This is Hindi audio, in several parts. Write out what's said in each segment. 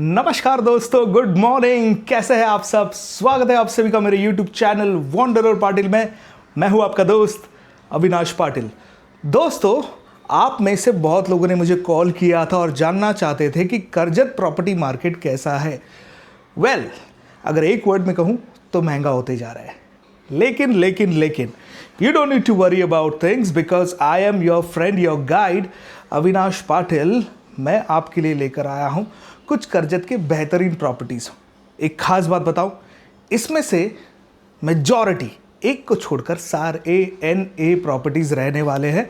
नमस्कार दोस्तों, गुड मॉर्निंग। कैसे हैं आप सब? स्वागत है आप सभी का मेरे यूट्यूब चैनल वॉन्डरर पाटिल में। मैं हूं आपका दोस्त अविनाश पाटिल। दोस्तों, आप में से बहुत लोगों ने मुझे कॉल किया था और जानना चाहते थे कि करजत प्रॉपर्टी मार्केट कैसा है। वेल, अगर एक वर्ड में कहूं तो महंगा होते जा रहा है। लेकिन you don't need to worry about things because I am your friend, your guide Avinash Patil. मैं आपके लिए लेकर आया हूं कुछ करजत के बेहतरीन प्रॉपर्टीज़। एक खास बात बताऊं, इसमें से मेजॉरिटी एक को छोड़कर सारे NA प्रॉपर्टीज़ रहने वाले हैं।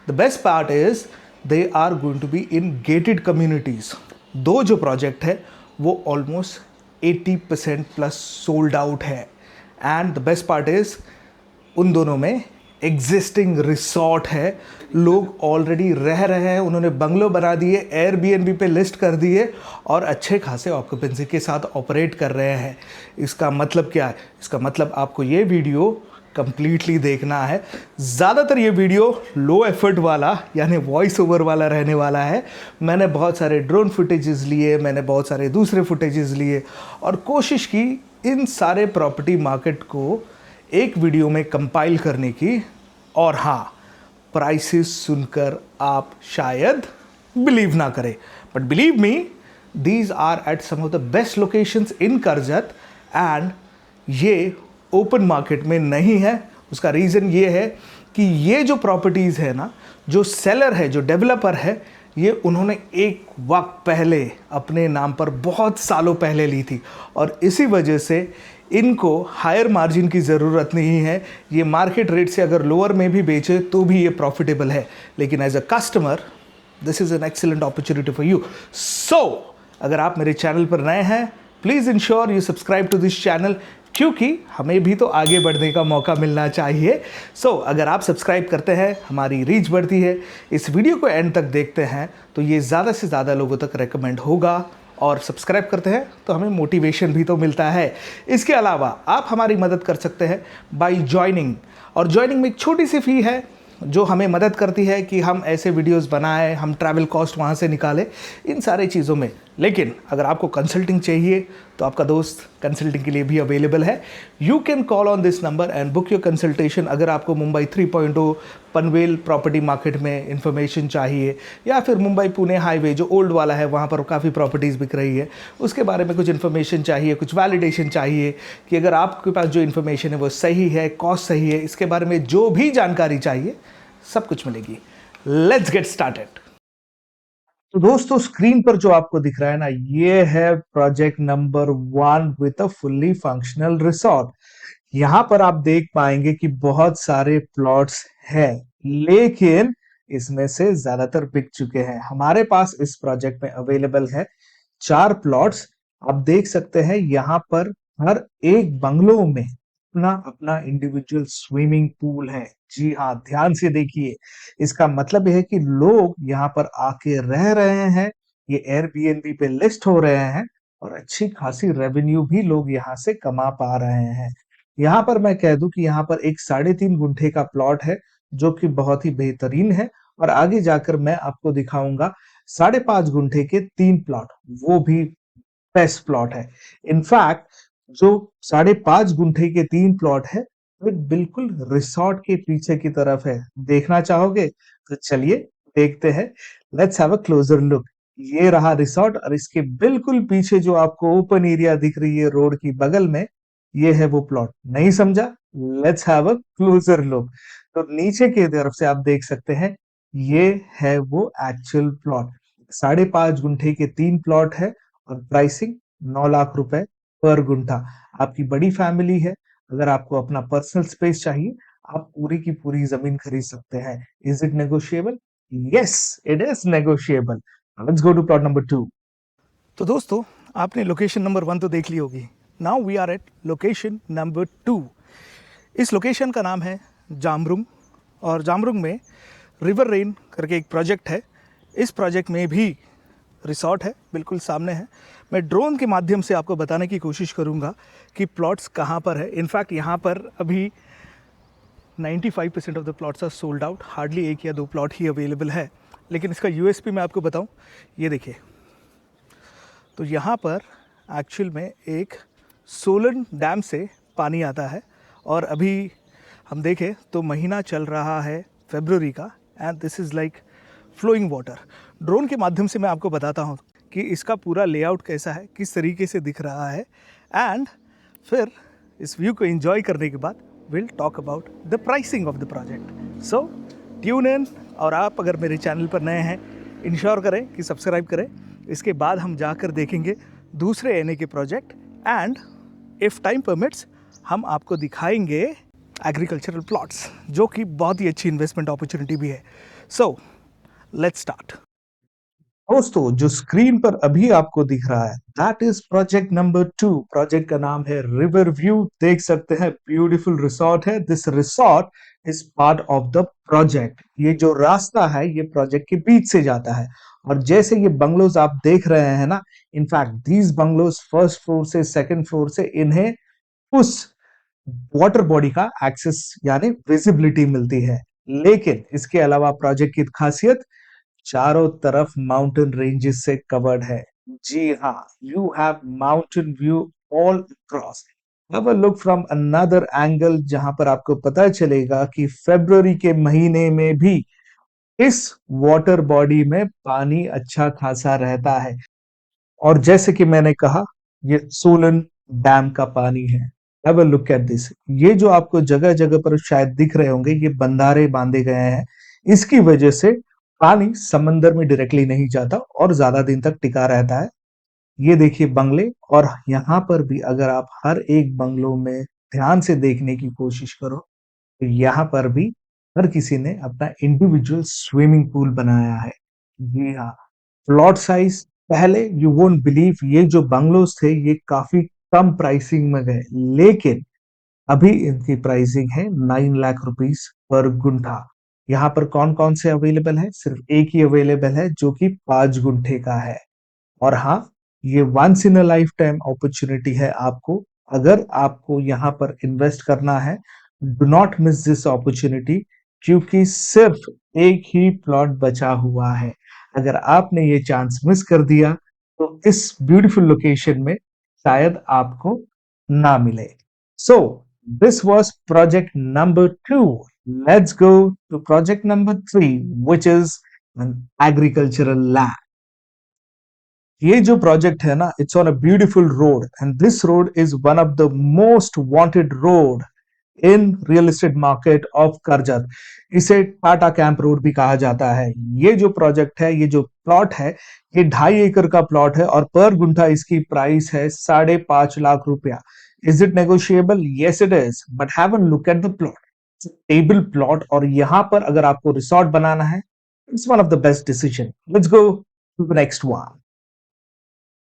The best part is they are going to be in gated communities. दो जो प्रोजेक्ट है वो ऑलमोस्ट 80% प्लस सोल्ड आउट है। And the best part is उन दोनों में एग्जिस्टिंग रिसॉर्ट है। लोग ऑलरेडी रह रहे हैं, उन्होंने बंगलो बना दिए, एयरबीएनबी पे लिस्ट कर दिए और अच्छे खासे ऑक्यूपेंसी के साथ ऑपरेट कर रहे हैं। इसका मतलब क्या है? इसका मतलब आपको ये वीडियो कंप्लीटली देखना है। ज़्यादातर ये वीडियो लो एफर्ट वाला यानी वॉइस ओवर वाला रहने वाला है। मैंने बहुत सारे ड्रोन फुटेजेस लिए, मैंने बहुत सारे दूसरे फुटेजेस लिए और कोशिश की इन सारे प्रॉपर्टी मार्केट को एक वीडियो में कंपाइल करने की। और हाँ, प्राइसेस सुनकर आप शायद बिलीव ना करें, but believe me, these are at some of the best locations in Karjat and ये ओपन मार्केट में नहीं है। उसका रीज़न ये है कि ये जो प्रॉपर्टीज़ है ना, जो सेलर है, जो डेवलपर है, ये उन्होंने एक वक्त पहले अपने नाम पर बहुत सालों पहले ली थी और इसी वजह से इनको हायर मार्जिन की ज़रूरत नहीं है। ये मार्केट रेट से अगर लोअर में भी बेचे तो भी ये प्रॉफिटेबल है। लेकिन as a customer this is an excellent opportunity for you. So अगर आप मेरे चैनल पर नए हैं, please ensure you subscribe to this channel, क्योंकि हमें भी तो आगे बढ़ने का मौका मिलना चाहिए। सो अगर आप सब्सक्राइब करते हैं, हमारी रीच बढ़ती है। इस वीडियो को एंड तक देखते हैं तो ये ज़्यादा से ज़्यादा लोगों तक रेकमेंड होगा और सब्सक्राइब करते हैं तो हमें मोटिवेशन भी तो मिलता है। इसके अलावा आप हमारी मदद कर सकते हैं बाय ज्वाइनिंग, और ज्वाइनिंग में एक छोटी सी फ़ी है जो हमें मदद करती है कि हम ऐसे वीडियोस बनाएं, हम ट्रैवल कॉस्ट वहाँ से निकालें, इन सारे चीज़ों में। लेकिन अगर आपको कंसल्टिंग चाहिए तो आपका दोस्त कंसल्टिंग के लिए भी अवेलेबल है। You can call on this number and book your consultation. अगर आपको मुंबई 3.0 पनवेल प्रॉपर्टी मार्केट में इंफॉर्मेशन चाहिए या फिर मुंबई पुणे हाईवे जो ओल्ड वाला है, वहाँ पर काफ़ी प्रॉपर्टीज़ बिक रही है, उसके बारे में कुछ इन्फॉर्मेशन चाहिए, कुछ वैलिडेशन चाहिए कि अगर आपके पास जो इन्फॉर्मेशन है वो सही है, कॉस्ट सही है, इसके बारे में जो भी जानकारी चाहिए सब कुछ मिलेगी। Let's get started. तो दोस्तों, स्क्रीन पर जो आपको दिख रहा है ना, ये है project number 1 with a fully functional resort. यहां पर आप देख पाएंगे कि बहुत सारे प्लॉट्स हैं, लेकिन इसमें से ज्यादातर बिक चुके हैं। हमारे पास इस प्रोजेक्ट में अवेलेबल है 4 प्लॉट्स। आप देख सकते हैं यहाँ पर हर एक बंगलो में अपना अपना इंडिविजुअल स्विमिंग पूल है। जी हाँ, ध्यान से देखिए। इसका मतलब यह है कि लोग यहाँ पर आके रह रहे हैं, ये एयरबीएनबी पे लिस्ट हो रहे हैं और अच्छी खासी रेवेन्यू भी लोग यहाँ से कमा पा रहे हैं। यहाँ पर मैं कह दूं कि यहाँ पर एक 3.5 गुंठे का प्लॉट है जो कि बहुत ही बेहतरीन है, और आगे जाकर मैं आपको दिखाऊंगा 5.5 गुंठे के 3 प्लॉट, वो भी बेस्ट प्लॉट है। इनफैक्ट जो 5.5 गुंठे के 3 प्लॉट है वो बिल्कुल रिसॉर्ट के पीछे की तरफ है। देखना चाहोगे तो चलिए देखते हैं। Let's have a closure look. ये रहा रिसॉर्ट और इसके बिल्कुल पीछे जो आपको ओपन एरिया दिख रही है रोड की बगल में, ये है वो प्लॉट। नहीं समझा? Let's have a closure look. तो नीचे की तरफ से आप देख सकते हैं, ये है वो एक्चुअल प्लॉट। 5.5 गुंठे के 3 प्लॉट है और प्राइसिंग 9 लाख रुपए पर गुंठा। आपकी बड़ी फैमिली है, अगर आपको अपना पर्सनल स्पेस चाहिए, आप पूरी की पूरी जमीन खरीद सकते हैं। Is it negotiable? Yes, it is negotiable. Let's go to plot number 2। तो दोस्तों, आपने लोकेशन नंबर 1 तो देख ली होगी। Now we are at location number 2। इस लोकेशन का नाम है जामरुंग, और जामरुंग में रिवर रेन करके एक प्रोजेक्ट है। इस प्रोजेक्ट में भी रिसॉर्ट है, बिल्कुल सामने है। मैं ड्रोन के माध्यम से आपको बताने की कोशिश करूंगा कि प्लॉट्स कहाँ पर है। इनफैक्ट यहाँ पर अभी 95% of the plots are sold out, hardly 1 या 2 प्लॉट ही अवेलेबल है। लेकिन इसका यूएसपी मैं आपको बताऊं, ये देखिए। तो यहाँ पर एक्चुअल में एक सोलन डैम से पानी आता है और अभी हम देखें तो महीना चल रहा है फरवरी का end this is like flowing water. Drone के माध्यम से मैं आपको बताता हूँ कि इसका पूरा लेआउट कैसा है, किस तरीके से दिख रहा है एंड फिर इस व्यू को एंजॉय करने के बाद will talk about the pricing of the project. So tune in. और आप अगर मेरे चैनल पर नए हैं इंश्योर करें कि सब्सक्राइब करें। इसके बाद हम जाकर देखेंगे दूसरे एनए के project and if time permits हम आपको दिखाएंगे एग्रीकल्चरल प्लॉट्स, जो कि बहुत ही अच्छी इन्वेस्टमेंट अपॉर्चुनिटी भी है। So let's start. दोस्तों, जो स्क्रीन पर अभी आपको दिख रहा है that is project number 2। Project का नाम है रिवर व्यू। देख सकते हैं ब्यूटीफुल रिसोर्ट है। This resort is part of the project. ये जो रास्ता है ये प्रोजेक्ट के बीच से जाता है और जैसे ये बंगलोज आप देख रहे हैं ना, in fact these bungalows first floor से सेकंड फ्लोर से इन्हें उस वाटर बॉडी का एक्सेस यानी विजिबिलिटी मिलती है। लेकिन इसके अलावा प्रोजेक्ट की खासियत चारों तरफ माउंटेन रेंजेस से कवर्ड है। जी हाँ, you have mountain view all across. Have a look from another angle जहां पर आपको पता चलेगा कि फरवरी के महीने में भी इस वाटर बॉडी में पानी अच्छा खासा रहता है। और जैसे कि मैंने कहा ये सोलन डैम का पानी है। Have a look at this. ये जो आपको जगह जगह पर शायद दिख रहे होंगे ये बंधारे बांधे गए हैं। इसकी वजह से पानी समंदर में डायरेक्टली नहीं जाता और ज्यादा दिन तक टिका रहता है। ये देखिए बंगले, और यहाँ पर भी अगर आप हर एक बंगलों में ध्यान से देखने की कोशिश करो तो यहाँ पर भी हर किसी ने अपना इंडिविजुअल स्विमिंग पूल बनाया है। जी हाँ, प्लॉट साइज पहले यू वोंट बिलीव ये जो बंगलोज थे ये काफी कम प्राइसिंग में गए, लेकिन अभी इनकी प्राइसिंग है 9 लाख रुपीस पर गुंठा। यहाँ पर कौन कौन से अवेलेबल है? सिर्फ एक ही अवेलेबल है जो कि 5 गुंठे का है। और हाँ, ये once in a life time opportunity है आपको। अगर आपको यहाँ पर इन्वेस्ट करना है, do not miss this opportunity, क्योंकि सिर्फ एक ही प्लॉट बचा हुआ है। अगर आपने ये चांस मिस कर दिया तो इस ब्यूटीफुल लोकेशन में शायद आपको ना मिले। So this was project number 2. Let's go to project number 3, which is an agricultural land. ये जो प्रोजेक्ट है ना, it's on a beautiful road and this road is one of the most wanted road in real estate market of Karjat. इसे टाटा कैंप रोड भी कहा जाता है। ये जो प्रोजेक्ट है, ये जो प्लॉट है, ये 2.5 एकड़ का प्लॉट है और पर गुंठा इसकी प्राइस है 5.5 लाख रुपया। Is it negotiable? Yes it is, but have a look at the plot. Table plot, और यहाँ पर अगर आपको रिसोर्ट बनाना है, it's one of the best decision. Let's go to the next one.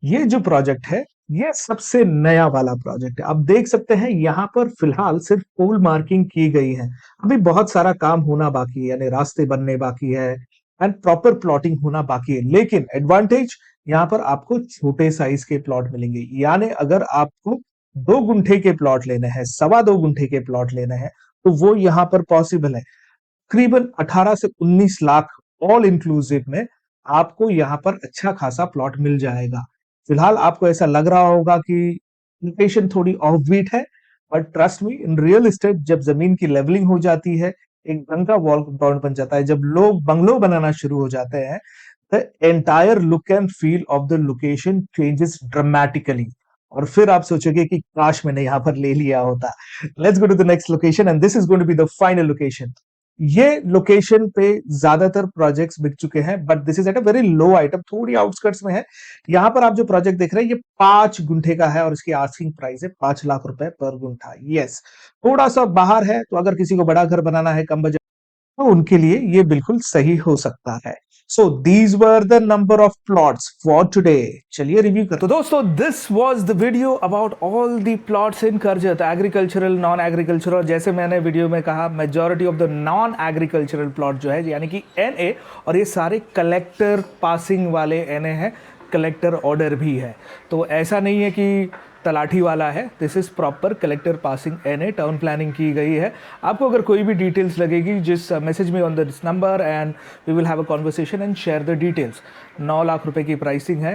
ये जो प्रोजेक्ट है ये सबसे नया वाला प्रोजेक्ट है। आप देख सकते हैं यहाँ पर फिलहाल सिर्फ पोल मार्किंग की गई है। अभी बहुत सारा काम होना बाकी है, यानी रास्ते बनने बाकी है एंड प्रॉपर प्लॉटिंग होना बाकी है। लेकिन एडवांटेज यहाँ पर आपको छोटे साइज के प्लॉट मिलेंगे। यानी अगर आपको 2 गुंठे के प्लॉट लेने हैं, 2.25 गुंठे के प्लॉट लेने हैं, तो वो यहाँ पर पॉसिबल है। तकरीबन 18 से 19 लाख ऑल इंक्लूसिव में आपको यहाँ पर अच्छा खासा प्लॉट मिल जाएगा। फिलहाल आपको ऐसा लग रहा होगा कि लोकेशन थोड़ी ऑफ बीट है, but trust me, in real estate जब जमीन की लेवलिंग हो जाती है, एक ढंग का वॉल कंपाउंड बन जाता है, जब लोग बंगलो बनाना शुरू हो जाते हैं, the entire look and feel of the location changes dramatically. और फिर आप सोचोगे कि काश मैंने यहाँ पर ले लिया होता। Let's go to the next location and this is going to be the final location. ये लोकेशन पे ज्यादातर प्रोजेक्ट्स बिक चुके हैं, but this is at a very low item, थोड़ी आउटस्कर्ट्स में है। यहाँ पर आप जो प्रोजेक्ट देख रहे हैं ये 5 गुंठे का है और इसकी आस्किंग प्राइस है 5 लाख रुपए पर गुंठा। यस, थोड़ा सा बाहर है, तो अगर किसी को बड़ा घर बनाना है कम बजट, तो उनके लिए ये बिल्कुल सही हो सकता है। So these were the number of plots for today. चलिए रिव्यू करते हैं। तो दोस्तों, this was the video about all the plots in Karjat, agricultural, non agricultural. और जैसे मैंने वीडियो में कहा, majority of the non agricultural plot जो है यानी कि एनए, और ये सारे कलेक्टर पासिंग वाले एनए हैं, कलेक्टर ऑर्डर भी है। तो ऐसा नहीं है कि तलाठी वाला है, this is proper collector passing NA, town planning की गई है। आपको अगर कोई भी डिटेल्स लगेगी, जिस मैसेज में on this number and we will have a conversation and share the details. 9 lakh रुपए की प्राइसिंग है,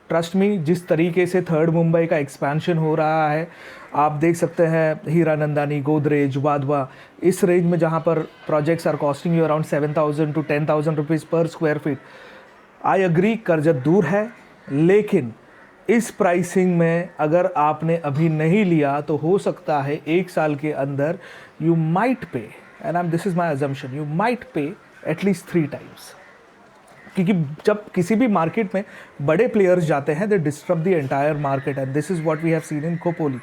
ट्रस्ट मी, जिस तरीके से थर्ड मुंबई का एक्सपेंशन हो रहा है, आप देख सकते हैं हीरानंदानी, गोदरेज, वाधवा, इस रेंज में जहाँ पर projects are costing you around 7,000 to 10,000 rupees per square feet. I agree Karjat दूर है, लेकिन इस प्राइसिंग में अगर आपने अभी नहीं लिया तो हो सकता है 1 साल के अंदर यू माइट पे, and this is my assumption, you might पे एटलीस्ट 3 टाइम्स। क्योंकि जब किसी भी मार्केट में बड़े प्लेयर्स जाते हैं, they disturb the entire market, and this is what we have seen in Khopoli.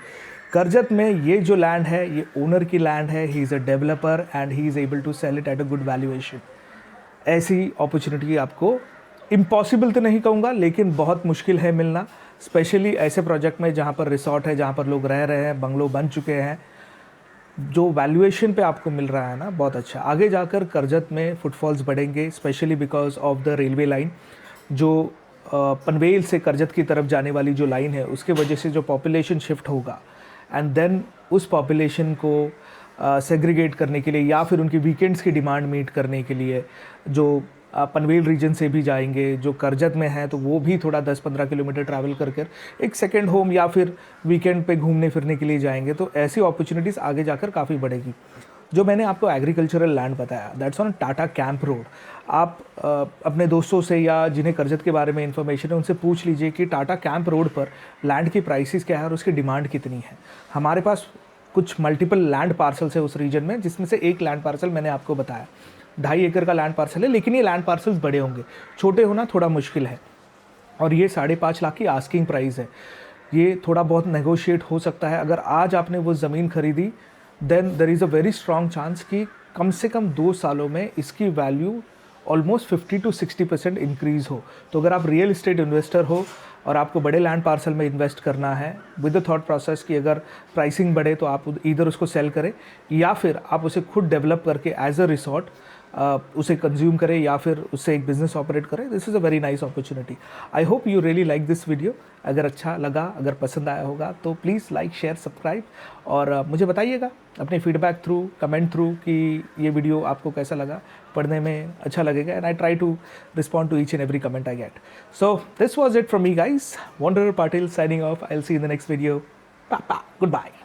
Karjat में ये जो लैंड है, ये ओनर की लैंड है, he is a developer and he is able to sell it at a good valuation. ऐसी अपॉर्चुनिटी आपको इम्पॉसिबल तो नहीं कहूँगा, लेकिन बहुत मुश्किल है मिलना, स्पेशली ऐसे प्रोजेक्ट में जहाँ पर रिसोर्ट है, जहाँ पर लोग रह रहे हैं, बंगलो बन चुके हैं। जो वैल्यूएशन पे आपको मिल रहा है ना, बहुत अच्छा। आगे जाकर करजत में फुटफॉल्स बढ़ेंगे, specially because of the railway line, जो पनवेल से करजत की तरफ जाने वाली जो लाइन है, उसके वजह से जो पॉपुलेशन शिफ्ट होगा, एंड देन उस पॉपुलेशन को सेग्रीगेट करने के लिए या फिर उनकी वीकेंड्स की डिमांड मीट करने के लिए जो पनवेल रीजन से भी जाएंगे, जो करजत में हैं तो वो भी थोड़ा 10-15 किलोमीटर ट्रैवल कर कर एक सेकेंड होम या फिर वीकेंड पे घूमने फिरने के लिए जाएंगे। तो ऐसी अपॉर्चुनिटीज़ आगे जाकर काफ़ी बढ़ेगी। जो मैंने आपको एग्रीकल्चरल लैंड बताया, that's on Tata camp road. आप अपने दोस्तों से या जिन्हें करजत के बारे में इन्फॉर्मेशन है, उनसे पूछ लीजिए कि टाटा कैंप रोड पर लैंड की प्राइसेस क्या है और उसकी डिमांड कितनी है। हमारे पास कुछ मल्टीपल लैंड पार्सल्स है उस रीजन में, जिसमें से एक लैंड पार्सल मैंने आपको बताया 2.5 एकड़ का लैंड पार्सल है, लेकिन ये लैंड पार्सल्स बड़े होंगे, छोटे होना थोड़ा मुश्किल है। और ये 5.5 लाख की आस्किंग प्राइस है। ये थोड़ा बहुत नेगोशिएट हो सकता है। अगर आज आपने वो ज़मीन खरीदी, then there is a very strong chance कि कम से कम 2 सालों में इसकी वैल्यू ऑलमोस्ट 50 to 60% इंक्रीज़ हो। तो अगर आप रियल इस्टेट इन्वेस्टर हो और आपको बड़े लैंड पार्सल में इन्वेस्ट करना है विद द थॉट प्रोसेस कि अगर प्राइसिंग बढ़े तो आप इधर उसको सेल करें या फिर आप उसे खुद डेवलप करके एज अ रिसोर्ट उसे कंज्यूम करें या फिर उससे एक बिज़नेस ऑपरेट करें, this is a very nice opportunity. I hope you really like this video. अगर अच्छा लगा, अगर पसंद आया होगा तो प्लीज़ लाइक, शेयर, सब्सक्राइब और मुझे बताइएगा अपने फीडबैक थ्रू, कमेंट थ्रू कि ये वीडियो आपको कैसा लगा, पढ़ने में अच्छा लगेगा, and I try to respond to each and every comment I get. So this was it from me guys, Wanderer Patil signing off. I will see in the next video. Good bye.